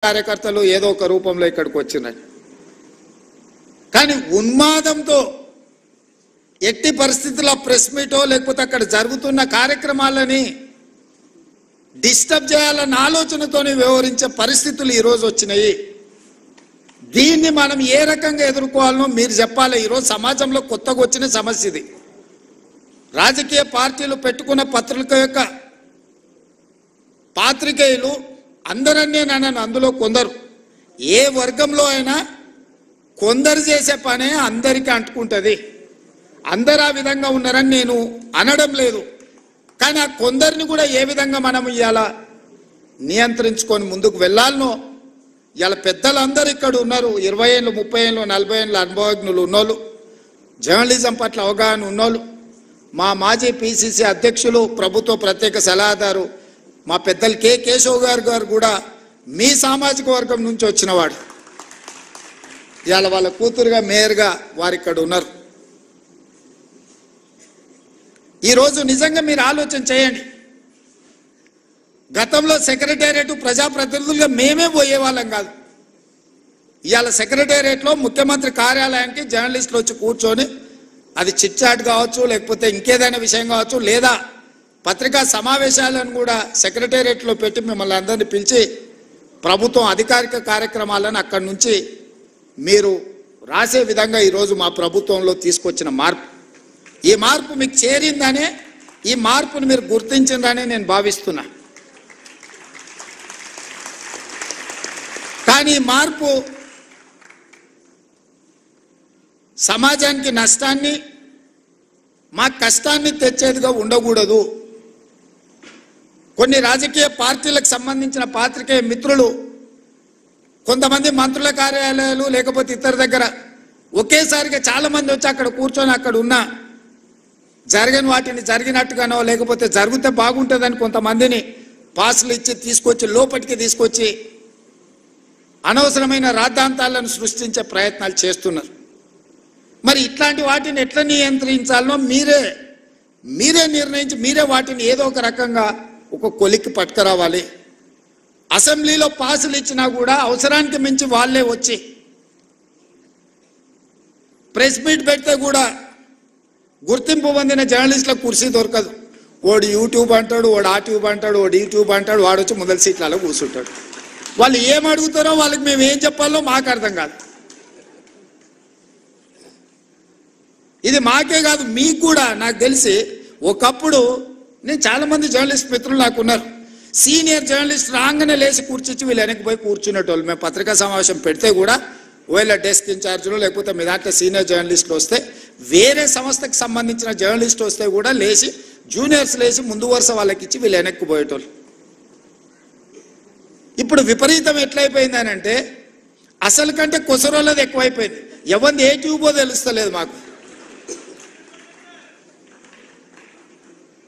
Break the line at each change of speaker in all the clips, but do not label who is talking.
కార్యకర్తలు ఏదో ఒక రూపంలో ఇక్కడికి వచ్చినారు. కానీ ఉన్మాదంతో ఎట్టి పరిస్థితుల్లో ప్రెస్ మీటో లేకపోతే అక్కడ జరుగుతున్న కార్యక్రమాలని డిస్టర్బ్ చేయాలన్న ఆలోచనతోనే వ్యవహరించే పరిస్థితులు ఈరోజు వచ్చినాయి. దీన్ని మనం ఏ రకంగా ఎదుర్కోవాలనో మీరు చెప్పాలి. ఈరోజు సమాజంలో కొత్తగా వచ్చిన సమస్య ఇది. రాజకీయ పార్టీలు పెట్టుకున్న పత్రిక యొక్క పాత్రికేయులు అందరన్నీ నన్ను అందులో కొందరు ఏ వర్గంలో అయినా కొందరు చేసే పనే అందరికీ అంటుకుంటుంది. అందరు ఆ విధంగా ఉన్నారని నేను అనడం లేదు. కానీ ఆ కొందరిని కూడా ఏ విధంగా మనం ఇవాళ నియంత్రించుకొని ముందుకు వెళ్ళాలనో ఇవాళ పెద్దలందరూ ఇక్కడ ఉన్నారు. 20 ఏళ్ళు 30 ఏళ్ళు 40 ఏళ్ళ అనుభవజ్ఞులు ఉన్నోళ్ళు, జర్నలిజం పట్ల అవగాహన ఉన్నోళ్ళు, మా మాజీ పిసిసి అధ్యక్షులు, ప్రభుత్వ ప్రత్యేక సలహాదారు మా పెద్దలు కె కేశవ్ గారు కూడా మీ సామాజిక వర్గం నుంచి వచ్చినవాడు. ఇవాళ వాళ్ళ కూతురుగా మేయర్గా వారు ఇక్కడ ఉన్నారు. ఈరోజు నిజంగా మీరు ఆలోచన చేయండి. గతంలో సెక్రటేరియట్ ప్రజాప్రతినిధులుగా మేమే పోయేవాళ్ళం కాదు. ఇవాళ సెక్రటేరియట్లో ముఖ్యమంత్రి కార్యాలయానికి జర్నలిస్టులు వచ్చి కూర్చొని అది చిట్ చాట్ కావచ్చు, లేకపోతే ఇంకేదైనా విషయం కావచ్చు, లేదా పత్రికా సమావేశాలను కూడా సెక్రటేరియట్లో పెట్టి మిమ్మల్ని అందరినీ పిలిచి ప్రభుత్వం అధికారిక కార్యక్రమాలను అక్కడి నుంచి మీరు రాసే విధంగా ఈరోజు మా ప్రభుత్వంలో తీసుకొచ్చిన మార్పు, ఈ మార్పు మీకు చేరిందనే, ఈ మార్పును మీరు గుర్తించిందనే నేను భావిస్తున్నా. కానీ ఈ మార్పు సమాజానికి నష్టాన్ని, మా కష్టాన్ని తెచ్చేదిగా ఉండకూడదు. కొన్ని రాజకీయ పార్టీలకు సంబంధించిన పాత్రికేయ మిత్రులు, కొంతమంది మంత్రుల కార్యాలయాలు లేకపోతే ఇతర దగ్గర ఒకేసారిగా చాలా మంది వచ్చి అక్కడ కూర్చొని అక్కడ ఉన్న జరగని వాటిని జరిగినట్టుగానో లేకపోతే జరిగితే బాగుంటుందని కొంతమందిని పాసులు ఇచ్చి తీసుకొచ్చి లోపలికి తీసుకొచ్చి అనవసరమైన రాద్ధాంతాలను సృష్టించే ప్రయత్నాలు చేస్తున్నారు. మరి ఇట్లాంటి వాటిని ఎట్లా నియంత్రించాలనో మీరే నిర్ణయించి మీరే వాటిని ఏదో ఒక రకంగా ఒక కొలిక్కి పట్టుకురావాలి. అసెంబ్లీలో పాసులు ఇచ్చినా కూడా అవసరానికి మించి వాళ్ళే వచ్చి ప్రెస్ మీట్ పెడితే కూడా గుర్తింపు పొందిన జర్నలిస్టులకు కుర్చీ దొరకదు. వాడు యూట్యూబ్ అంటాడు, వాడు ఆ ట్యూబ్ అంటాడు, వాడు యూట్యూబ్ అంటాడు, వాడు వచ్చి మొదటి సీట్లలో కూర్చుంటాడు. వాళ్ళు ఏం అడుగుతారో వాళ్ళకి మేము ఏం చెప్పాలో మాకు అర్థం కాదు. ఇది మాకే కాదు మీకు కూడా. నాకు తెలిసి ఒకప్పుడు నేను చాలామంది జర్నలిస్ట్ మిత్రులు నాకు ఉన్నారు. సీనియర్ జర్నలిస్ట్ రాగానే లేచి కూర్చొచ్చి వీళ్ళు వెనక్కి పోయి కూర్చునేటోళ్ళు. మేము పత్రికా సమావేశం పెడితే కూడా ఒకవేళ డెస్క్ ఇన్ఛార్జీలు లేకపోతే మీ దాంట్లో సీనియర్ జర్నలిస్టులు వస్తే, వేరే సంస్థకు సంబంధించిన జర్నలిస్ట్ వస్తే కూడా లేచి జూనియర్స్ లేచి ముందు వరుస వాళ్ళకి ఇచ్చి వీళ్ళు వెనక్కి పోయేటోళ్ళు. ఇప్పుడు విపరీతం ఎట్లయిపోయింది అని అంటే అసలు కంటే కొసరోళ్ళది ఎక్కువైపోయింది. ఎవరిది ఏ ట్యూబో తెలుస్తలేదు మాకు.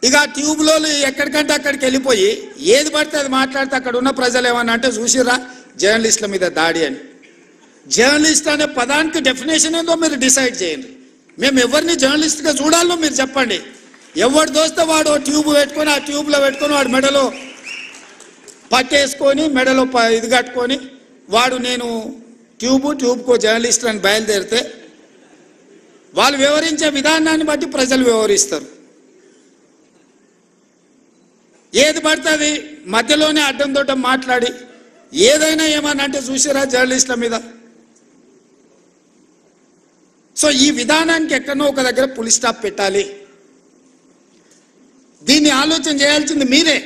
ఇక ట్యూబ్లో ఎక్కడికంటే అక్కడికి వెళ్ళిపోయి ఏది పడితే అది మాట్లాడితే అక్కడ ఉన్న ప్రజలు ఏమన్నా అంటే చూసిరా జర్నలిస్టుల మీద దాడి అని. జర్నలిస్ట్ అనే పదానికి డెఫినేషన్ ఏందో మీరు డిసైడ్ చేయండి. మేము ఎవరిని జర్నలిస్ట్గా చూడాలో మీరు చెప్పండి. ఎవరు దోస్తే వాడు ట్యూబ్ పెట్టుకొని ఆ ట్యూబ్లో పెట్టుకొని వాడు మెడలో పట్టేసుకొని మెడలో ఇది కట్టుకొని వాడు నేను ట్యూబ్కో జర్నలిస్ట్ అని బయలుదేరితే వాళ్ళు వ్యవహరించే విధానాన్ని బట్టి ప్రజలు వ్యవహరిస్తారు. ఏది పడుతుంది మధ్యలోనే అడ్డం దొడ్డం మాట్లాడి ఏదైనా ఏమన్నా అంటే చూసిరా జర్నలిస్టుల మీద. సో ఈ విధానానికి ఎక్కడో ఒక దగ్గర పులి స్టాప్ పెట్టాలి. దీన్ని ఆలోచన చేయాల్సింది మీరే.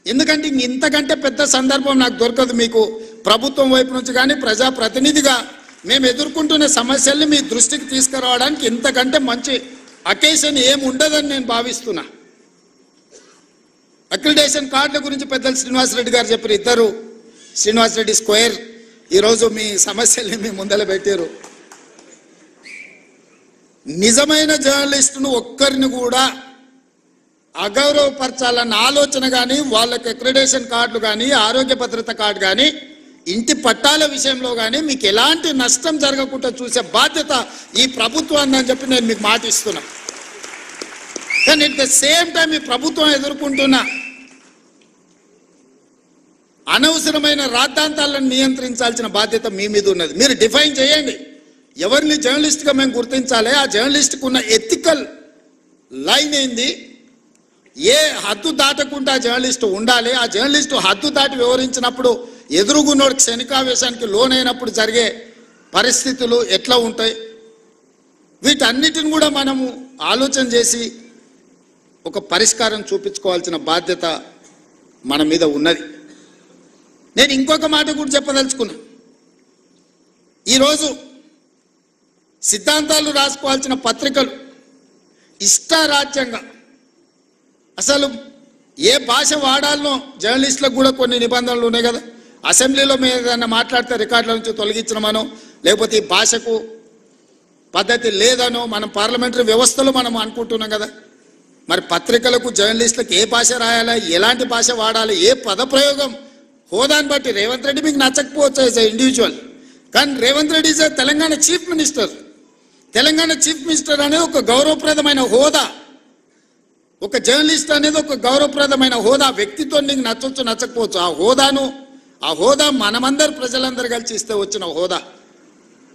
ఎందుకంటే ఇంతకంటే పెద్ద సందర్భం నాకు దొరకదు మీకు ప్రభుత్వం వైపు నుంచి కానీ ప్రజాప్రతినిధిగా మేము ఎదుర్కొంటున్న సమస్యల్ని మీ దృష్టికి తీసుకురావడానికి ఇంతకంటే మంచి అకేషన్ ఏమి ఉండదని నేను భావిస్తున్నా. అక్రిడేషన్ కార్డుల గురించి పెద్దలు శ్రీనివాసరెడ్డి గారు చెప్పారు. ఇద్దరు శ్రీనివాసరెడ్డి స్క్వేర్ ఈరోజు మీ సమస్యల్ని మీ ముందర పెట్టారు. నిజమైన జర్నలిస్టును ఒక్కరిని కూడా అగౌరవపరచాలన్న ఆలోచన కానీ, వాళ్ళకి అక్రిడేషన్ కార్డులు కానీ, ఆరోగ్య భద్రత కార్డు కానీ, ఇంటి పట్టాల విషయంలో కానీ మీకు ఎలాంటి నష్టం జరగకుండా చూసే బాధ్యత ఈ ప్రభుత్వాన్ని అని చెప్పి నేను మీకు మాట ఇస్తున్నా. కానీ అట్ ద సేమ్ టైం ఈ ప్రభుత్వం ఎదుర్కొంటున్న అనవసరమైన రాద్ధాంతాలను నియంత్రించాల్సిన బాధ్యత మీ మీద ఉన్నది. మీరు డిఫైన్ చేయండి ఎవరిని జర్నలిస్ట్గా మేము గుర్తించాలి, ఆ జర్నలిస్ట్కు ఉన్న ఎథికల్ లైన్ ఏంది, ఏ హద్దు దాటకుండా జర్నలిస్టు ఉండాలి, ఆ జర్నలిస్టు హద్దు దాటి వివరించినప్పుడు ఎదురుగున్నోడికి క్షణికావేశానికి లోనైనప్పుడు జరిగే పరిస్థితులు ఎట్లా ఉంటాయి, వీటన్నిటిని కూడా మనము ఆలోచన చేసి ఒక పరిష్కారం చూపించుకోవాల్సిన బాధ్యత మన మీద ఉన్నది. నేను ఇంకొక మాట కూడా చెప్పదలుచుకున్నా. ఈరోజు సిద్ధాంతాలు రాసుకోవాల్సిన పత్రికలు ఇష్టారాజ్యంగా అసలు ఏ భాష వాడాలనో జర్నలిస్టులకు కూడా కొన్ని నిబంధనలు ఉన్నాయి కదా. అసెంబ్లీలో మేము ఏదైనా మాట్లాడితే రికార్డుల నుంచి తొలగించడమనో లేకపోతే ఈ భాషకు పద్ధతి లేదనో మనం పార్లమెంటరీ వ్యవస్థలో మనం అనుకుంటున్నాం కదా. మరి పత్రికలకు జర్నలిస్టులకు ఏ భాష రాయాలా, ఎలాంటి భాష వాడాలి, ఏ పదప్రయోగం, హోదాని బట్టి రేవంత్ రెడ్డి మీకు నచ్చకపోవచ్చు యాజ్ ఎ ఇండివిజువల్, కానీ Revanth Reddy is Telangana chief minister. Telangana chief minister అనేది ఒక గౌరవప్రదమైన హోదా, ఒక జర్నలిస్ట్ అనేది ఒక గౌరవప్రదమైన హోదా. వ్యక్తితో నీకు నచ్చవచ్చు నచ్చకపోవచ్చు, ఆ హోదా మనమందరు ప్రజలందరూ కలిసి ఇస్తే వచ్చిన హోదా.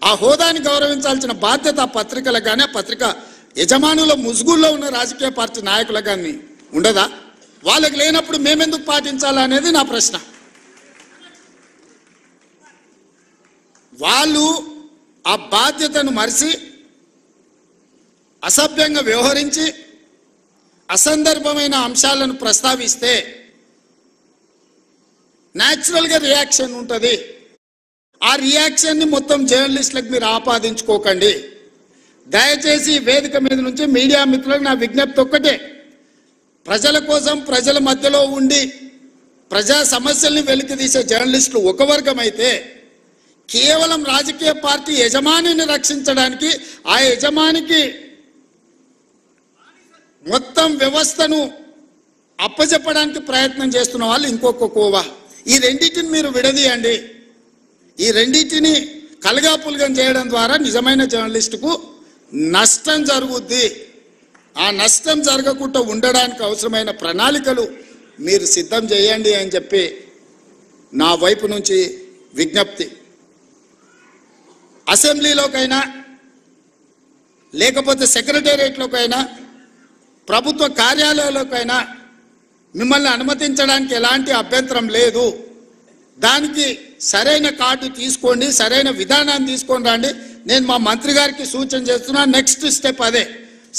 ఆ హోదాని గౌరవించాల్సిన బాధ్యత ఆ పత్రికలకు కానీ ఆ పత్రిక యజమానుల ముసుగుల్లో ఉన్న రాజకీయ పార్టీ నాయకులకు కానీ ఉండదా? వాళ్ళకి లేనప్పుడు మేమెందుకు పాటించాలా అనేది నా ప్రశ్న. వాళ్ళు ఆ బాధ్యతను మరిచి అసభ్యంగా వ్యవహరించి అసందర్భమైన అంశాలను ప్రస్తావిస్తే న్యాచురల్గా రియాక్షన్ ఉంటుంది. ఆ రియాక్షన్ని మొత్తం జర్నలిస్టులకు మీరు ఆపాదించుకోకండి. దయచేసి వేదిక మీద నుంచి మీడియా మిత్రులకు నా విజ్ఞప్తి ఒక్కటే, ప్రజల కోసం ప్రజల మధ్యలో ఉండి ప్రజా సమస్యల్ని వెలికితీసే జర్నలిస్టులు ఒక వర్గం అయితే, కేవలం రాజకీయ పార్టీ యజమానిని రక్షించడానికి ఆ యజమానికి మొత్తం వ్యవస్థను అప్పచెప్పడానికి ప్రయత్నం చేస్తున్న వాళ్ళు ఇంకొక కోవా. ఈ రెండింటిని మీరు విడదీయండి. ఈ రెండింటిని కలగాపులగం చేయడం ద్వారా నిజమైన జర్నలిస్టుకు నష్టం జరుగుద్ది. ఆ నష్టం జరగకుండా ఉండడానికి అవసరమైన ప్రణాళికలు మీరు సిద్ధం చేయండి అని చెప్పి నా వైపు నుంచి విజ్ఞప్తి. అసెంబ్లీలోకైనా లేకపోతే సెక్రటేరియట్లోకైనా ప్రభుత్వ కార్యాలయాల్లోకైనా మిమ్మల్ని అనుమతించడానికి ఎలాంటి అభ్యంతరం లేదు. దానికి సరైన కార్డు తీసుకోండి, సరైన విధానాన్ని తీసుకొని రండి. నేను మా మంత్రి గారికి సూచన చేస్తున్నా. నెక్స్ట్ స్టెప్ అదే.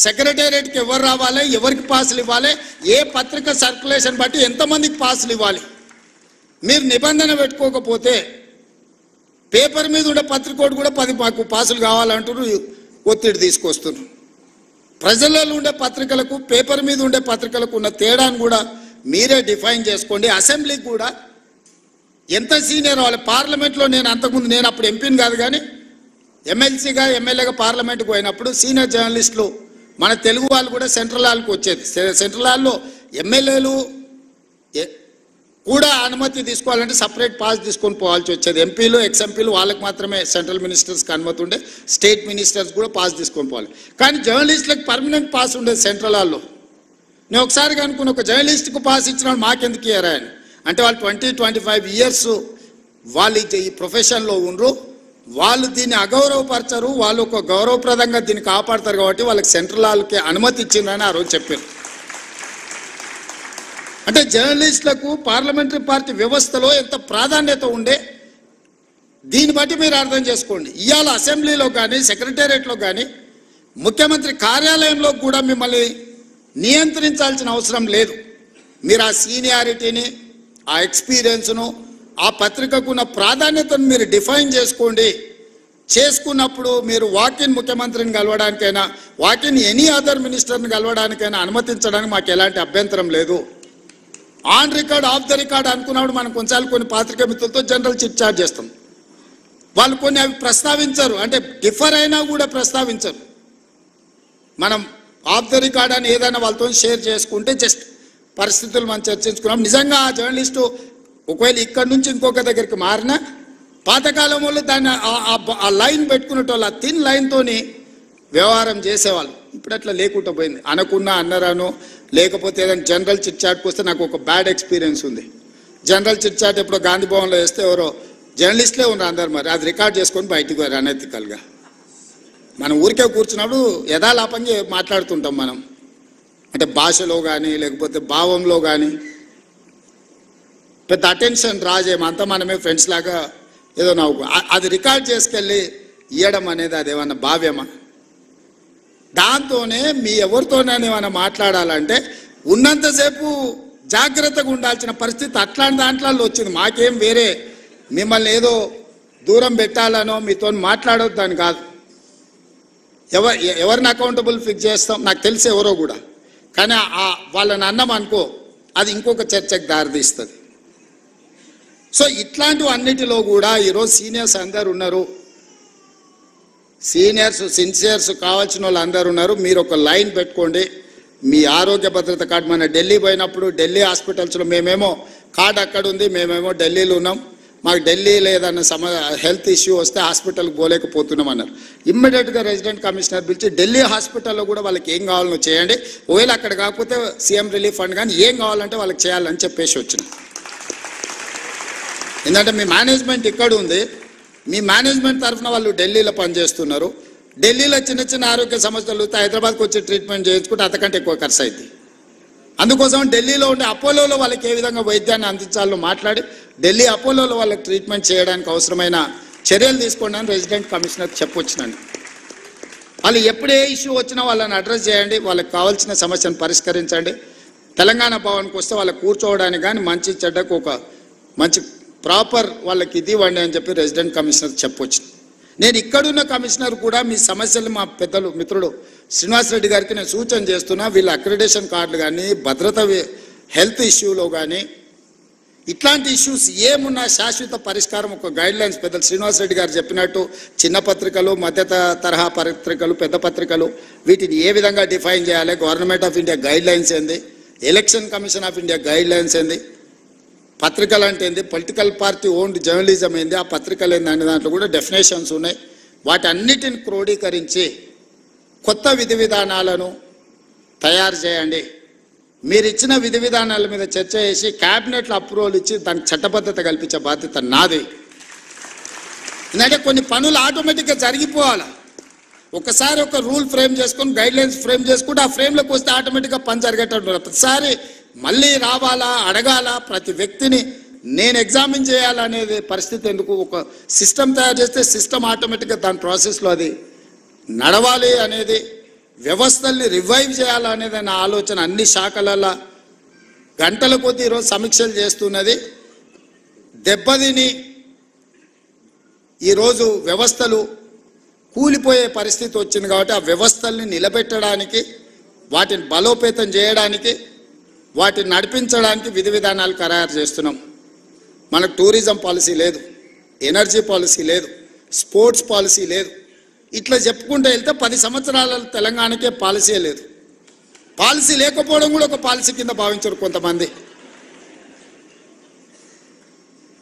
సెక్రటేరియట్కి ఎవరు రావాలి, ఎవరికి పాసులు ఇవ్వాలి, ఏ పత్రిక సర్క్యులేషన్ బట్టి ఎంతమందికి పాసులు ఇవ్వాలి. మీరు నిబంధన పెట్టుకోకపోతే పేపర్ మీద ఉండే పత్రికోడు కూడా 10 మాకు పాసులు కావాలంటున్నారు, ఒత్తిడి తీసుకొస్తున్నారు. ప్రజలలో ఉండే పత్రికలకు పేపర్ మీద ఉండే పత్రికలకు ఉన్న తేడాను కూడా మీరే డిఫైన్ చేసుకోండి. అసెంబ్లీకి కూడా ఎంత సీనియర్ వాళ్ళు. పార్లమెంట్లో నేను అప్పుడు ఎంపీని కాదు కానీ ఎమ్మెల్సీగా ఎమ్మెల్యేగా పార్లమెంట్కి పోయినప్పుడు సీనియర్ జర్నలిస్టులు మన తెలుగు వాళ్ళు కూడా సెంట్రల్ హాల్కి వచ్చేది. సెంట్రల్ హాల్లో ఎమ్మెల్యేలు కూడా అనుమతి తీసుకోవాలంటే సపరేట్ పాస్ తీసుకొని పోవాల్సి వచ్చేది. ఎంపీలు ఎక్స్ఎంపీలు వాళ్ళకి మాత్రమే సెంట్రల్ మినిస్టర్స్కి అనుమతి ఉండే, స్టేట్ మినిస్టర్స్ కూడా పాస్ తీసుకొని పోవాలి. కానీ జర్నలిస్టులకు పర్మనెంట్ పాస్ ఉండేది సెంట్రల్ హాల్లో. నేను ఒకసారి అనుకున్న ఒక జర్నలిస్ట్కు పాస్ ఇచ్చిన మాకెందుకు ఇయ్యారా అని. అంటే వాళ్ళు 20-25 ఇయర్స్ వాళ్ళు ఈ ప్రొఫెషన్లో ఉండరు, వాళ్ళు దీన్ని అగౌరవపరచరు, వాళ్ళు ఒక గౌరవప్రదంగా దీన్ని కాపాడతారు కాబట్టి వాళ్ళకి సెంట్రల్ హాల్కి అనుమతి ఇచ్చిందని ఆ రోజు చెప్పారు. అంటే జర్నలిస్టులకు పార్లమెంటరీ పార్టీ వ్యవస్థలో ఎంత ప్రాధాన్యత ఉండే దీన్ని బట్టి మీరు అర్థం చేసుకోండి. ఇవాళ అసెంబ్లీలో కానీ సెక్రటేరియట్లో కానీ ముఖ్యమంత్రి కార్యాలయంలో కూడా మిమ్మల్ని నియంత్రించాల్సిన అవసరం లేదు. మీరు ఆ సీనియారిటీని, ఆ ఎక్స్పీరియన్స్ను, ఆ పత్రికకున్న ప్రాధాన్యతను మీరు డిఫైన్ చేసుకోండి. చేసుకున్నప్పుడు మీరు వాకిన్ ముఖ్యమంత్రిని కలవడానికైనా, వాకిన్ ఎనీ అదర్ మినిస్టర్ని కలవడానికైనా అనుమతించడానికి మాకు ఎలాంటి అభ్యంతరం లేదు. On record of the record అనుకున్నప్పుడు మనం కొన్ని పాత్రికా మిత్రులతో జనరల్ చిట్ చాట్ చేస్తాం. వాళ్ళు కొన్ని అవి ప్రస్తావించరు, అంటే డిఫర్ అయినా కూడా ప్రస్తావించరు. మనం ఆఫ్ ద రికార్డ్ అని ఏదైనా వాళ్ళతో షేర్ చేసుకుంటే జస్ట్ పరిస్థితులు మనం చర్చించుకున్నాం. నిజంగా ఆ జర్నలిస్టు ఒకవేళ ఇక్కడి నుంచి ఇంకొక దగ్గరికి మారినా పాతకాలం వాళ్ళు దాన్ని ఆ లైన్ పెట్టుకునేటోళ్ళు, ఆ థిన్ లైన్తోని వ్యవహారం చేసేవాళ్ళు. ఇప్పుడు అట్లా లేకుండా పోయింది. అనకున్నా అన్నరాను లేకపోతే ఏదైనా జనరల్ చిట్ చాట్కి వస్తే నాకు ఒక బ్యాడ్ ఎక్స్పీరియన్స్ ఉంది. జనరల్ చిట్చాట్ ఎప్పుడు గాంధీ భవన్లో వేస్తే ఎవరో జర్నలిస్టులే ఉన్నారు అందరు, మరి అది రికార్డ్ చేసుకొని బయటికి పోయారు అనెతికల్గా. మనం ఊరికే కూర్చున్నప్పుడు యథాలాపంగా మాట్లాడుతుంటాం మనం, అంటే భాషలో కానీ లేకపోతే భావంలో కానీ పెద్ద అటెన్షన్ రాజేమో, అంతా మనమే ఫ్రెండ్స్ లాగా ఏదో నవ్వు. అది రికార్డ్ చేసుకెళ్ళి ఇవ్వడం అనేది అదేమన్నా భావ్యమా? దాంతోనే మీ ఎవరితోనైనా ఏమైనా మాట్లాడాలంటే ఉన్నంతసేపు జాగ్రత్తగా ఉండాల్సిన పరిస్థితి అట్లాంటి దాంట్లో వచ్చింది. మాకేం వేరే మిమ్మల్ని ఏదో దూరం పెట్టాలనో మీతో మాట్లాడొద్దని కాదు. ఎవరిని అకౌంటబుల్ ఫిక్స్ చేస్తాం నాకు తెలిసి ఎవరో కూడా, కానీ వాళ్ళని అన్నం అనుకో అది ఇంకొక చర్చకు దారితీస్తుంది. సో ఇట్లాంటివి అన్నిటిలో కూడా ఈరోజు సీనియర్స్ అందరు ఉన్నారు, సీనియర్స్ సిన్సియర్స్ కావాల్సిన వాళ్ళు అందరు ఉన్నారు. మీరు ఒక లైన్ పెట్టుకోండి. మీ ఆరోగ్య భద్రత కార్డు, మన ఢిల్లీ పోయినప్పుడు ఢిల్లీ హాస్పిటల్స్లో మేమేమో కార్డు అక్కడ ఉంది, మేమేమో ఢిల్లీలో ఉన్నాం, మాకు ఢిల్లీలో ఏదన్నా హెల్త్ ఇష్యూ వస్తే హాస్పిటల్కి పోలేకపోతున్నాం అన్నారు. ఇమ్మీడియట్గా రెసిడెంట్ కమిషనర్ పిలిచి ఢిల్లీ హాస్పిటల్లో కూడా వాళ్ళకి ఏం కావాలనో చేయండి, ఒకవేళ అక్కడ కాకపోతే సీఎం రిలీఫ్ ఫండ్ కానీ ఏం కావాలంటే వాళ్ళకి చేయాలని చెప్పేసి వచ్చినాం. ఎందుకంటే మీ మేనేజ్మెంట్ ఇక్కడ ఉంది, మీ మేనేజ్మెంట్ తరఫున వాళ్ళు ఢిల్లీలో పనిచేస్తున్నారు. ఢిల్లీలో చిన్న చిన్న ఆరోగ్య సమస్యలు హైదరాబాద్కి వచ్చి ట్రీట్మెంట్ చేయించుకుంటే అంతకంటే ఎక్కువ ఖర్చు అవుతుంది. అందుకోసం ఢిల్లీలో ఉండే అపోలోలో వాళ్ళకి ఏ విధంగా వైద్యాన్ని అందించాలో మాట్లాడి ఢిల్లీ అపోలోలో వాళ్ళకి ట్రీట్మెంట్ చేయడానికి అవసరమైన చర్యలు తీసుకోండి అని రెసిడెంట్ కమిషనర్ చెప్పొచ్చినండి. వాళ్ళు ఎప్పుడు ఏ ఇష్యూ వచ్చినా వాళ్ళని అడ్రస్ చేయండి, వాళ్ళకి కావాల్సిన సమస్యను పరిష్కరించండి. తెలంగాణ భవన్కి వస్తే వాళ్ళకి కూర్చోవడానికి కానీ మంచి చెడ్డకు ఒక మంచి ప్రాపర్ వాళ్ళకి ఇది ఇవ్వండి అని చెప్పి రెసిడెంట్ కమిషనర్ చెప్పొచ్చు. నేను ఇక్కడున్న కమిషనర్ కూడా మీ సమస్యలు మా పెద్దలు మిత్రుడు శ్రీనివాసరెడ్డి గారికి నేను సూచన చేస్తున్నా. వీళ్ళ అక్రిడేషన్ కార్డులు కానీ భద్రత హెల్త్ ఇష్యూలో కానీ ఇట్లాంటి ఇష్యూస్ ఏమున్నా శాశ్వత పరిష్కారం ఒక గైడ్ లైన్స్ పెద్దలు శ్రీనివాసరెడ్డి గారు చెప్పినట్టు చిన్న పత్రికలు, మధ్య తరహా పత్రికలు, పెద్ద పత్రికలు వీటిని ఏ విధంగా డిఫైన్ చేయాలి, government of India guidelines ఏంది, election commission of India guidelines ఏంది, పత్రికలు అంటే ఏంది, పొలిటికల్ పార్టీ ఓన్డ్ జర్నలిజం ఏంది, ఆ పత్రికలు ఏంది అనే దాంట్లో కూడా డెఫినేషన్స్ ఉన్నాయి. వాటన్నిటిని క్రోడీకరించి కొత్త విధి విధానాలను తయారు చేయండి. మీరు ఇచ్చిన విధి విధానాల మీద చర్చ చేసి క్యాబినెట్లో అప్రూవల్ ఇచ్చి దానికి చట్టబద్ధత కల్పించే బాధ్యత నాది. ఎందుకంటే కొన్ని పనులు ఆటోమేటిక్గా జరిగిపోవాలి. ఒకసారి ఒక రూల్ ఫ్రేమ్ చేసుకొని గైడ్ లైన్స్ ఫ్రేమ్ చేసుకుంటే ఆ ఫ్రేమ్లోకి వస్తే ఆటోమేటిక్గా పని జరిగేటట్టు. ప్రతిసారి మళ్ళీ రావాలా, అడగాల, ప్రతి వ్యక్తిని నేను ఎగ్జామిన్ చేయాలనేది పరిస్థితి ఎందుకు? ఒక సిస్టమ్ తయారు చేస్తే సిస్టమ్ ఆటోమేటిక్గా దాని ప్రాసెస్లో అది నడవాలి అనేది, వ్యవస్థల్ని రివైవ్ చేయాలనేది నా ఆలోచన. అన్ని శాఖలలో గంటల కొద్దీ ఈరోజు సమీక్షలు చేస్తున్నది. దెబ్బతిని ఈరోజు వ్యవస్థలు కూలిపోయే పరిస్థితి వచ్చింది కాబట్టి ఆ వ్యవస్థల్ని నిలబెట్టడానికి, వాటిని బలోపేతం చేయడానికి, వాటిని నడిపించడానికి విధి విధానాలు ఖరారు చేస్తున్నాం. మనకు టూరిజం పాలసీ లేదు, ఎనర్జీ పాలసీ లేదు, స్పోర్ట్స్ పాలసీ లేదు. ఇట్లా చెప్పుకుంటూ వెళ్తే 10 సంవత్సరాల తెలంగాణకే పాలసీ లేదు. పాలసీ లేకపోవడం కూడా ఒక పాలసీ కింద భావించరు కొంతమంది.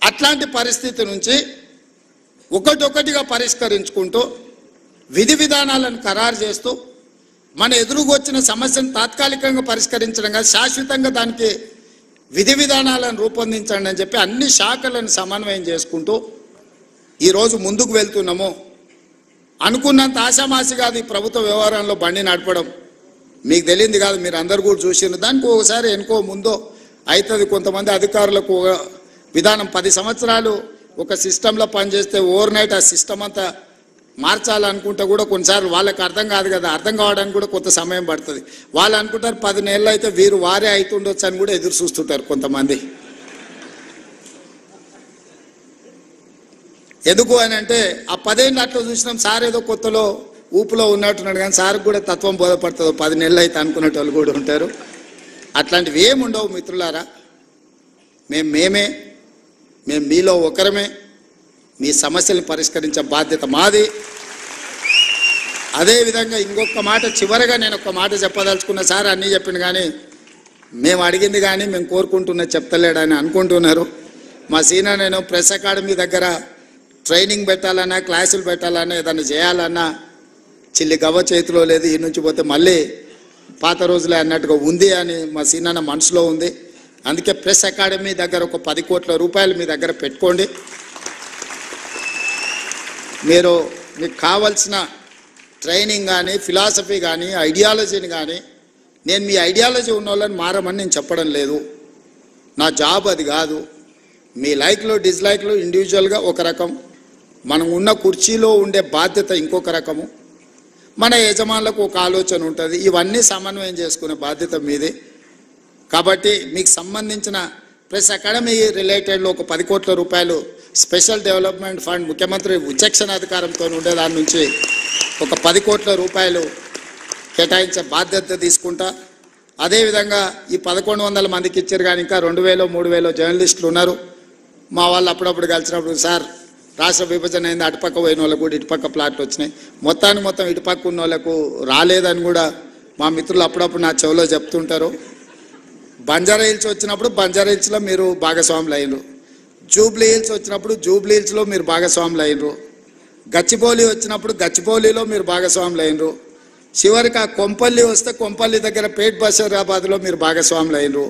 అట్లాంటి పరిస్థితి నుంచి ఒకటొకటిగా పరిష్కరించుకుంటూ విధి విధానాలను ఖరారు చేస్తూ మన ఎదురుగా వచ్చిన సమస్యను తాత్కాలికంగా పరిష్కరించడం కాదు, శాశ్వతంగా దానికి విధి విధానాలను రూపొందించండి అని చెప్పి అన్ని శాఖలను సమన్వయం చేసుకుంటూ ఈరోజు ముందుకు వెళ్తున్నాము. అనుకున్నంత ఆశామాసి కాదు ఈ ప్రభుత్వ వ్యవహారంలో బండి నడపడం. మీకు తెలియంది కాదు, మీరు అందరు కూడా చూసినారు. దానికి ఒకసారి ఎనుకో ముందో అవుతుంది. కొంతమంది అధికారులకు విధానం 10 సంవత్సరాలు ఒక సిస్టంలో పనిచేస్తే ఓవర్ నైట్ ఆ సిస్టమ్ అంతా మార్చాలనుకుంటే కూడా కొన్నిసార్లు వాళ్ళకి అర్థం కాదు కదా, అర్థం కావడానికి కూడా కొంత సమయం పడుతుంది. వాళ్ళు అనుకుంటారు 10 నెలలు అయితే వారే అవుతుండొచ్చు అని కూడా ఎదురు చూస్తుంటారు కొంతమంది. ఎందుకు అని అంటే ఆ 10 ఏళ్ళు అట్లా చూసినాం, సార్ ఏదో కొత్తలో ఊపులో ఉన్నట్టున్నాడు కానీ సార్కి కూడా తత్వం బోధపడుతుందో 10 నెలలు అయితే అనుకునేటోళ్ళు కూడా ఉంటారు. అట్లాంటివి ఏముండవు మిత్రులారా. మేము మీలో ఒకరమే. మీ సమస్యలను పరిష్కరించే బాధ్యత మాది. అదేవిధంగా ఇంకొక మాట చివరగా నేను ఒక మాట చెప్పదలుచుకున్న, సార్ అన్నీ చెప్పింది కానీ మేము అడిగింది కానీ మేము కోరుకుంటున్న చెప్తలేడని అనుకుంటున్నారు. మా సీనియర్ నేను ప్రెస్ అకాడమీ దగ్గర ట్రైనింగ్ పెట్టాలన్నా, క్లాసులు పెట్టాలన్నా, ఏదన్నా చేయాలన్నా చిల్లి గవ్వ చేతిలో లేదు. ఈ నుంచి పోతే మళ్ళీ పాత రోజులే అన్నట్టుగా ఉంది అని మా సీనియర్ మనసులో ఉంది. అందుకే ప్రెస్ అకాడమీ దగ్గర ఒక 10 కోట్ల రూపాయలు మీ దగ్గర పెట్టుకోండి. మీకు కావాల్సిన ట్రైనింగ్ కానీ, ఫిలాసఫీ కానీ, ఐడియాలజీని కానీ, నేను మీ ఐడియాలజీ ఉన్న వాళ్ళని మారమని నేను చెప్పడం లేదు. నా జాబ్ అది కాదు. మీ లైక్లు డిస్లైక్లు ఇండివిజువల్గా ఒక రకం, మనం ఉన్న కుర్చీలో ఉండే బాధ్యత ఇంకొక రకము, మన యజమానులకు ఒక ఆలోచన ఉంటుంది. ఇవన్నీ సమన్వయం చేసుకునే బాధ్యత మీదే. కాబట్టి మీకు సంబంధించిన ప్రెస్ అకాడమీ రిలేటెడ్లో ఒక 10 కోట్ల రూపాయలు స్పెషల్ డెవలప్మెంట్ ఫండ్ ముఖ్యమంత్రి విచక్షణ అధికారంతో ఉండే దాని నుంచి ఒక 10 కోట్ల రూపాయలు కేటాయించే బాధ్యత తీసుకుంటా. అదేవిధంగా ఈ 1100 మందికి ఇచ్చారు కానీ ఇంకా 2000 3000 జర్నలిస్టులు ఉన్నారు. మా వాళ్ళు అప్పుడప్పుడు కలిసినప్పుడు, సార్ రాష్ట్ర విభజన అయింది, అటుపక్క పోయిన వాళ్ళకు కూడా ఇటుపక్క ప్లాట్లు వచ్చినాయి, మొత్తం ఇటుపక్క ఉన్న వాళ్ళకు రాలేదని కూడా మా మిత్రులు అప్పుడప్పుడు నా చెవిలో చెప్తుంటారు. బంజారా హిల్స్ వచ్చినప్పుడు బంజారా హిల్స్లో మీరు భాగస్వాములు అయినరు, జూబ్లీ హిల్స్ వచ్చినప్పుడు జూబ్లీ హిల్స్లో మీరు భాగస్వాములు అయినరు, గచ్చిబౌలి వచ్చినప్పుడు గచ్చిబౌలిలో మీరు భాగస్వాములు అయినరు, చివరికి ఆ కొంపల్లి వస్తే కొంపల్లి దగ్గర పేట్ బషీరాబాద్లో మీరు భాగస్వాములు అయినరు.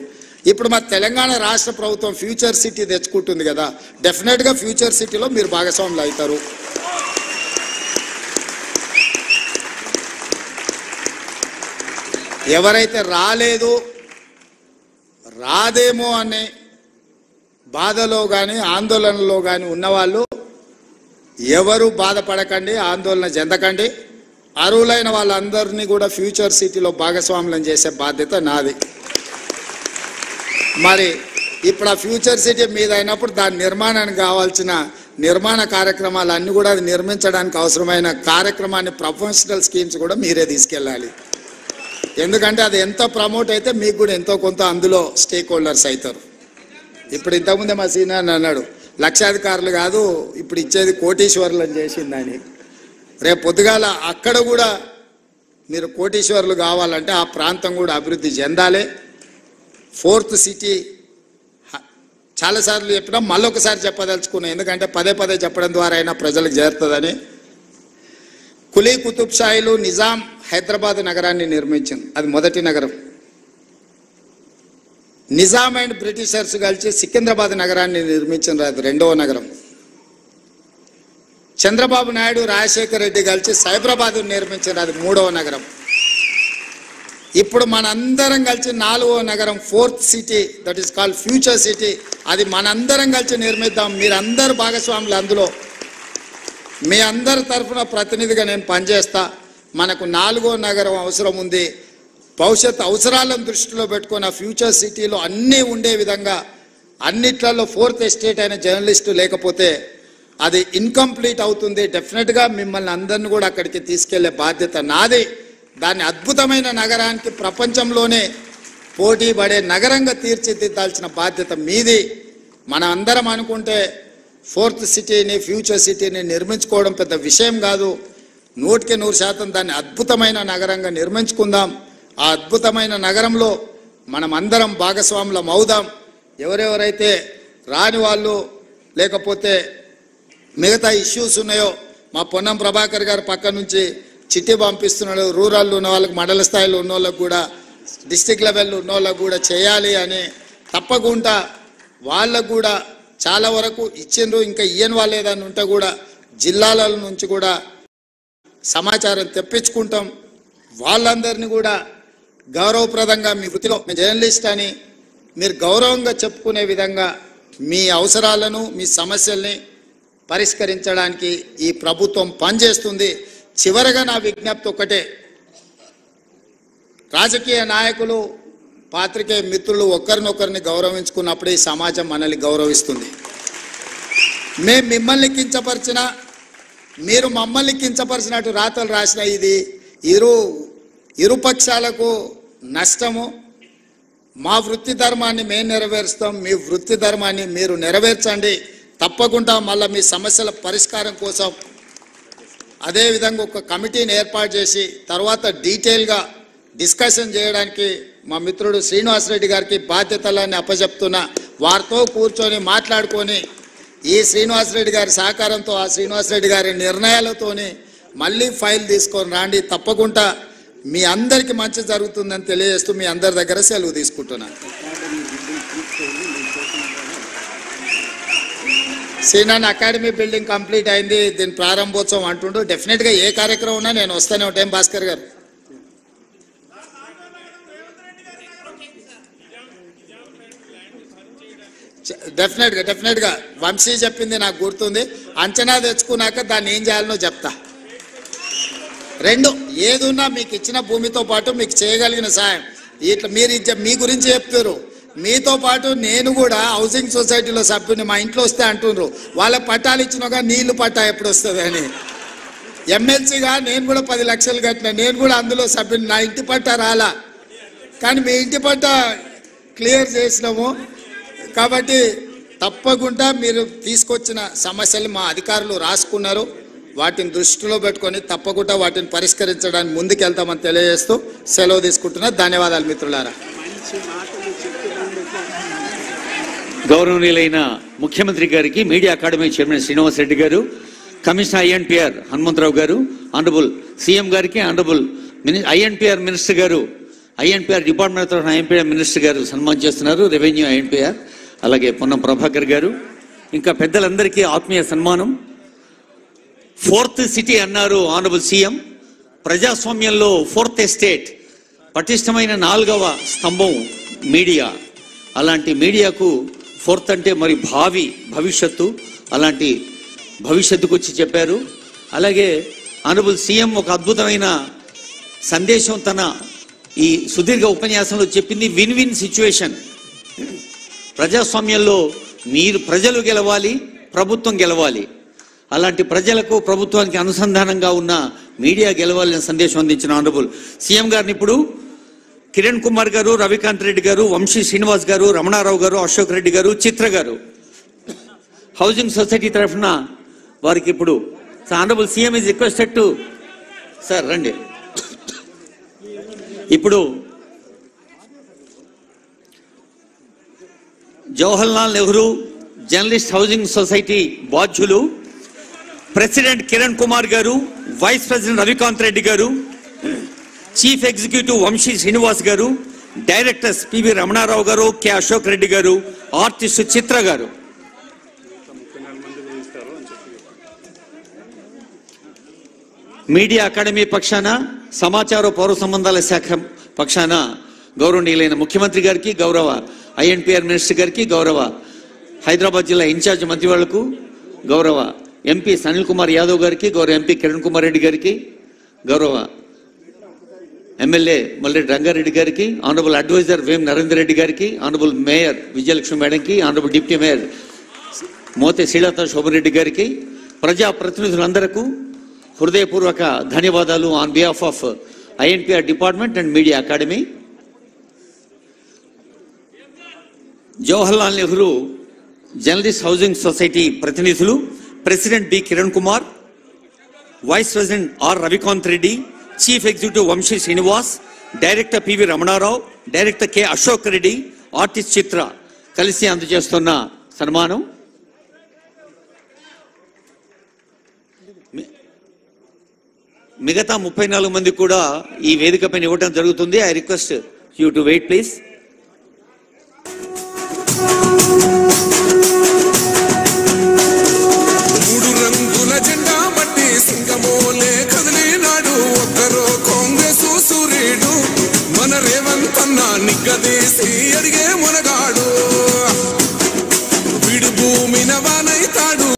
ఇప్పుడు మా తెలంగాణ రాష్ట్ర ప్రభుత్వం ఫ్యూచర్ సిటీ తెచ్చుకుంటుంది కదా, డెఫినెట్గా ఫ్యూచర్ సిటీలో మీరు భాగస్వాములు అవుతారు. ఎవరైతే రాదేమో అనే బాధలో కానీ ఆందోళనలో కానీ ఉన్నవాళ్ళు ఎవరు బాధపడకండి, ఆందోళన చెందకండి. అర్హులైన వాళ్ళందరినీ కూడా ఫ్యూచర్ సిటీలో భాగస్వాములను చేసే బాధ్యత నాది. మరి ఇప్పుడు ఆ ఫ్యూచర్ సిటీ మీద అయినప్పుడు దాని నిర్మాణానికి కావాల్సిన నిర్మాణ కార్యక్రమాలన్నీ కూడా అది నిర్మించడానికి అవసరమైన కార్యక్రమాన్ని ప్రొఫెషనల్ స్కీమ్స్ కూడా మీరే తీసుకెళ్ళాలి. ఎందుకంటే అది ఎంత ప్రమోట్ అయితే మీకు కూడా ఎంతో కొంత అందులో స్టేక్ హోల్డర్స్ అవుతారు. ఇప్పుడు ఇంతకుముందే మా సీనియర్ అన్నాడు, లక్షాధికారులు కాదు ఇప్పుడు ఇచ్చేది కోటీశ్వరులు అని చేసిందని. రేపు పొద్దుగాల అక్కడ కూడా మీరు కోటీశ్వరులు కావాలంటే ఆ ప్రాంతం కూడా అభివృద్ధి చెందాలి. 4th సిటీ చాలాసార్లు చెప్పినా మళ్ళొకసారి చెప్పదలుచుకున్నాను, ఎందుకంటే పదే చెప్పడం ద్వారా అయినా ప్రజలకు చేరుతుందని. కులీ కుతుబ్ షాహీలు నిజాం హైదరాబాద్ నగరాన్ని నిర్మించింది, అది మొదటి నగరం. నిజాం అండ్ బ్రిటిషర్స్ కలిసి సికింద్రాబాద్ నగరాన్ని నిర్మించింది, అది 2వ నగరం. చంద్రబాబు నాయుడు రాజశేఖర్ రెడ్డి కలిసి సైబరాబాద్ నిర్మించారు, అది 3వ నగరం. ఇప్పుడు మనందరం కలిసి 4వ నగరం 4th city, that is called future city, అది మనందరం కలిసి నిర్మిద్దాం. మీరందరూ భాగస్వాములు అందులో. మీ అందరి తరఫున ప్రతినిధిగా నేను పనిచేస్తా. మనకు 4వ నగరం అవసరం ఉంది. భవిష్యత్ అవసరాలను దృష్టిలో పెట్టుకుని ఆ ఫ్యూచర్ సిటీలో అన్నీ ఉండే విధంగా, అన్నిట్లలో 4th ఎస్టేట్ అయిన జర్నలిస్టు లేకపోతే అది ఇన్కంప్లీట్ అవుతుంది. డెఫినెట్గా మిమ్మల్ని అందరిని కూడా అక్కడికి తీసుకెళ్లే బాధ్యత నాది. దాన్ని అద్భుతమైన నగరానికి ప్రపంచంలోనే పోటీ పడే నగరంగా తీర్చిదిద్దాల్సిన బాధ్యత మీది. మనం అందరం అనుకుంటే 4th సిటీని ఫ్యూచర్ సిటీని నిర్మించుకోవడం పెద్ద విషయం కాదు. 100% దాన్ని అద్భుతమైన నగరంగా నిర్మించుకుందాం. ఆ అద్భుతమైన నగరంలో మనం అందరం భాగస్వాములం అవుదాం. ఎవరెవరైతే రాని వాళ్ళు లేకపోతే మిగతా ఇష్యూస్ ఉన్నాయో, మా పొన్నం ప్రభాకర్ గారు పక్క నుంచి చిట్టి పంపిస్తున్నాడు, రూరల్ ఉన్న వాళ్ళకి, మండల స్థాయిలో ఉన్న వాళ్ళకు కూడా, డిస్టిక్ లెవెల్లో ఉన్న వాళ్ళకు కూడా చేయాలి అని. తప్పకుండా వాళ్ళకు కూడా చాలా వరకు ఇచ్చిండ్రు. ఇంకా ఇయ్యని వాళ్ళు ఏదైనా ఉంటే కూడా జిల్లాల నుంచి కూడా సమాచారం తెప్పించుకుంటాం. వాళ్ళందరినీ కూడా గౌరవప్రదంగా మీ వృత్తిలో జర్నలిస్ట్ అని మీరు గౌరవంగా చెప్పుకునే విధంగా మీ అవసరాలను మీ సమస్యల్ని పరిష్కరించడానికి ఈ ప్రభుత్వం పనిచేస్తుంది. చివరగా నా విజ్ఞప్తి ఒక్కటే, రాజకీయ నాయకులు పాత్రికేయ మిత్రులు ఒకరినొకరిని గౌరవించుకున్నప్పుడు ఈ సమాజం మనల్ని గౌరవిస్తుంది. మేము మిమ్మల్ని కించపరిచినా మీరు మమ్మల్ని కించపరిచినట్టు రాతలు రాసిన ఇది ఇరుపక్షాలకు నష్టము. మా వృత్తి ధర్మాన్ని మేము నెరవేరుస్తాం, మీ వృత్తి ధర్మాన్ని మీరు నెరవేర్చండి. తప్పకుండా మళ్ళీ మీ సమస్యల పరిష్కారం కోసం అదేవిధంగా ఒక కమిటీని ఏర్పాటు చేసి తర్వాత డీటెయిల్గా డిస్కషన్ చేయడానికి మా మిత్రుడు శ్రీనివాసరెడ్డి గారికి బాధ్యతలన్నీ అప్పచెప్తున్నా. వారితో కూర్చొని మాట్లాడుకొని ఈ శ్రీనివాసరెడ్డి గారి సహకారంతో, ఆ శ్రీనివాసరెడ్డి గారి నిర్ణయాలతోని మళ్ళీ ఫైల్ తీసుకొని రాండి. తప్పకుండా మీ అందరికీ మంచి జరుగుతుందని తెలియజేస్తూ మీ అందరి దగ్గర సెలవు తీసుకుంటున్నాను. సీనాన్ అకాడమీ బిల్డింగ్ కంప్లీట్ అయింది, దీని ప్రారంభోత్సవం అంటుండు. డెఫినెట్గా ఏ కార్యక్రమం ఉన్నా నేను వస్తూనే ఉంటాను భాస్కర్ గారు. డెఫినెట్గా వంశీ చెప్పింది నాకు గుర్తుంది. అంచనా తెచ్చుకున్నాక దాన్ని ఏం చేయాలనో చెప్తా. రెండు ఏదున్నా మీకు ఇచ్చిన భూమితో పాటు మీకు చేయగలిగిన సాయం ఇట్లా మీరు మీ గురించి చెప్తారు. మీతో పాటు నేను కూడా హౌసింగ్ సొసైటీలో సభ్యుని, మా ఇంట్లో వస్తే అంటున్నారు వాళ్ళకి పట్టాలు ఇచ్చినాక నీళ్లు పట్టా ఎప్పుడు వస్తుంది అని. ఎమ్మెల్సీగా నేను కూడా 10 లక్షలు కట్టినా, నేను కూడా అందులో సభ్యుని. నా ఇంటి పట్టా రాలా, కానీ మీ ఇంటి పట్టా క్లియర్ చేసినాము. కాబట్టి తప్పకుండా మీరు తీసుకొచ్చిన సమస్యలు మా అధికారులు రాసుకున్నారు. వాటిని దృష్టిలో పెట్టుకొని తప్పకుండా వాటిని పరిష్కరించడానికి ముందుకెళ్తామని తెలియజేస్తూ సెలవు తీసుకుంటున్నా. ధన్యవాదాలు మిత్రులారా.
గౌరవనీయులైన ముఖ్యమంత్రి గారికి, media academy chairman Srinivas Reddy గారు, కమిషనర్ ఐఎన్పిఆర్ హనుమంతరావు గారు, ఆనరబుల్ సీఎం గారికి, ఆనరబుల్ ఐఎన్పిఆర్ మినిస్టర్ గారు, ఐఎన్పిఆర్ డిపార్ట్మెంట్ తరఫున ఐఎన్పిఆర్ మినిస్టర్ గారు సన్మానం చేస్తున్నారు. రెవెన్యూ ఐఎన్పిఆర్, అలాగే పొన్నం ప్రభాకర్ గారు, ఇంకా పెద్దలందరికీ ఆత్మీయ సన్మానం. 4th సిటీ అన్నారు ఆనరబుల్ సీఎం. ప్రజాస్వామ్యంలో 4th ఎస్టేట్, పటిష్టమైన 4వ స్తంభం మీడియా. అలాంటి మీడియాకు 4th అంటే మరి భవిష్యత్తు, అలాంటి భవిష్యత్తు గురించి చెప్పారు. అలాగే ఆనరబుల్ సీఎం ఒక అద్భుతమైన సందేశం తన ఈ సుదీర్ఘ ఉపన్యాసంలో చెప్పింది. Win win situation. ప్రజాస్వామ్యంలో ప్రజలు గెలవాలి, ప్రభుత్వం గెలవాలి. అలాంటి ప్రజలకు ప్రభుత్వానికి అనుసంధానంగా ఉన్న మీడియా గెలవాలని సందేశం అందించిన ఆనరబుల్ సీఎం గారిని ఇప్పుడు కిరణ్ కుమార్ గారు, రవికాంత్ రెడ్డి గారు, వంశీ శ్రీనివాస్ గారు, రమణారావు గారు, అశోక్ రెడ్డి గారు, చిత్ర గారు హౌసింగ్ సొసైటీ తరఫున వారికి ఇప్పుడు honourable CM is requested to sir రండి. ఇప్పుడు Jawaharlal Nehru journalist housing society బాధ్యులు ప్రెసిడెంట్ కిరణ్ కుమార్ గారు, వైస్ ప్రెసిడెంట్ రవికాంత్ రెడ్డి గారు, చీఫ్ ఎగ్జిక్యూటివ్ వంశీ శ్రీనివాస్ గారు, డైరెక్టర్స్ పివి రమణారావు గారు, కె అశోక్ రెడ్డి గారు, ఆర్టిస్ట్ చిత్ర గారు. మీడియా అకాడమీ పక్షాన, సమాచార పౌర సంబంధాల శాఖ పక్షాన గౌరవనీయులైన ముఖ్యమంత్రి గారికి, గౌరవ ఐఎన్పిఆర్ మినిస్టర్ గారికి, గౌరవ హైదరాబాద్ జిల్లా ఇన్ఛార్జ్ మంత్రివాళ్లకు, గౌరవ ఎంపీ సనిల్ కుమార్ యాదవ్ గారికి, గౌరవ ఎంపీ కిరణ్ కుమార్ రెడ్డి గారికి, గౌరవ ఎమ్మెల్యే మల్రెడ్డి రంగారెడ్డి గారికి, ఆనరబుల్ అడ్వైజర్ వేం నరేందర్ రెడ్డి గారికి, ఆనరబుల్ మేయర్ విజయలక్ష్మి మేడంకి, honourable deputy mayor Mothe Srilatha Shobhan Reddy గారికి, ప్రజాప్రతినిధులందరకు హృదయపూర్వక ధన్యవాదాలు on behalf of INPR department and media academy. Jawaharlal Nehru journalist housing society ప్రతినిధులు president B Kiran Kumar, vice president R Ravikanth Reddy, chief executive Vamshi Srinivas, director PV Ramanarao, director K Ashok Reddy, artist Chitra కలిసి అందజేస్తున్న సన్మానం. మిగతా 34 మంది కూడా ఈ వేదికపైన ఇవ్వడం జరుగుతుంది. I request you to wait please.